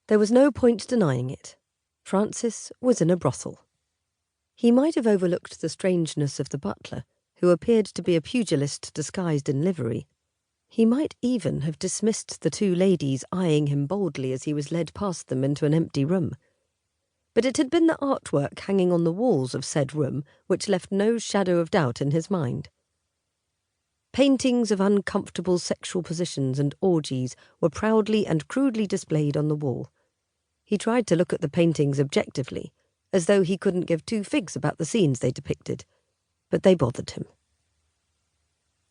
There was no point denying it. Francis was in a brothel. He might have overlooked the strangeness of the butler, who appeared to be a pugilist disguised in livery. He might even have dismissed the two ladies eyeing him boldly as he was led past them into an empty room. But it had been the artwork hanging on the walls of said room which left no shadow of doubt in his mind. Paintings of uncomfortable sexual positions and orgies were proudly and crudely displayed on the wall. He tried to look at the paintings objectively, as though he couldn't give two figs about the scenes they depicted, but they bothered him.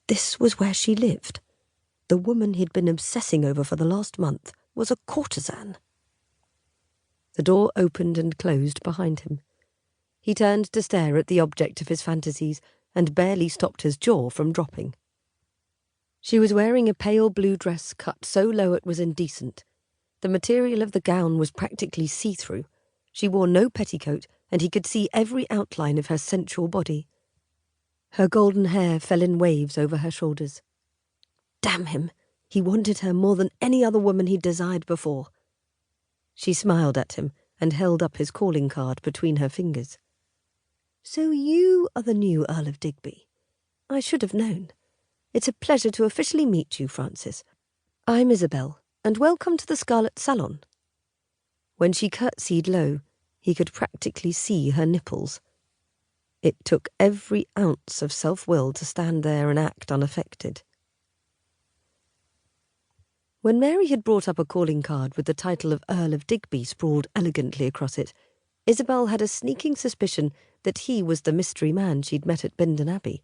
This was where she lived. The woman he'd been obsessing over for the last month was a courtesan. The door opened and closed behind him. He turned to stare at the object of his fantasies and barely stopped his jaw from dropping. She was wearing a pale blue dress cut so low it was indecent. The material of the gown was practically see-through. She wore no petticoat, and he could see every outline of her sensual body. Her golden hair fell in waves over her shoulders. Damn him! He wanted her more than any other woman he'd desired before. She smiled at him and held up his calling card between her fingers. "So you are the new Earl of Digby. I should have known. It's a pleasure to officially meet you, Francis. I'm Isabelle, and welcome to the Scarlet Salon." When she curtsied low, he could practically see her nipples. It took every ounce of self-will to stand there and act unaffected. When Mary had brought up a calling card with the title of Earl of Digby sprawled elegantly across it, Isabelle had a sneaking suspicion that he was the mystery man she'd met at Bindon Abbey.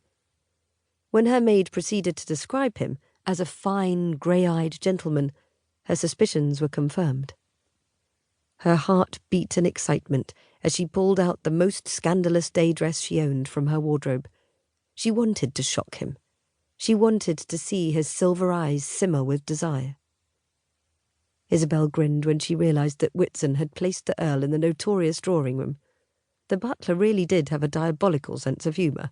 When her maid proceeded to describe him as a fine, grey-eyed gentleman, her suspicions were confirmed. Her heart beat in excitement as she pulled out the most scandalous day dress she owned from her wardrobe. She wanted to shock him. She wanted to see his silver eyes simmer with desire. Isabelle grinned when she realised that Whitson had placed the Earl in the notorious drawing-room. The butler really did have a diabolical sense of humour.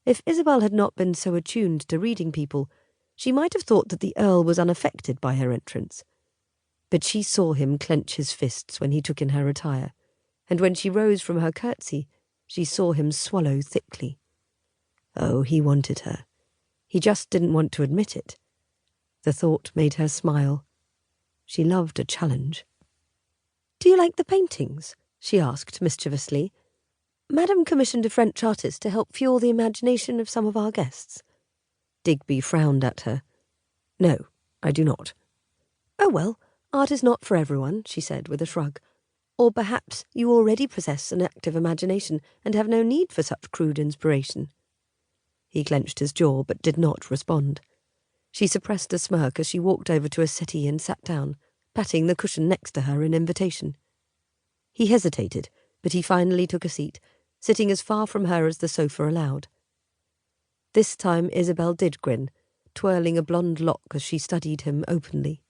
If Isabelle had not been so attuned to reading people, she might have thought that the Earl was unaffected by her entrance. But she saw him clench his fists when he took in her attire, and when she rose from her curtsy, she saw him swallow thickly. Oh, he wanted her. He just didn't want to admit it. The thought made her smile. She loved a challenge. "Do you like the paintings?" she asked mischievously. "Madame commissioned a French artist to help fuel the imagination of some of our guests." Digby frowned at her. "No, I do not." "Oh, well, art is not for everyone," she said with a shrug. "Or perhaps you already possess an active imagination and have no need for such crude inspiration." He clenched his jaw but did not respond. She suppressed a smirk as she walked over to a settee and sat down, patting the cushion next to her in invitation. He hesitated, but he finally took a seat, sitting as far from her as the sofa allowed. This time Isabelle did grin, twirling a blonde lock as she studied him openly.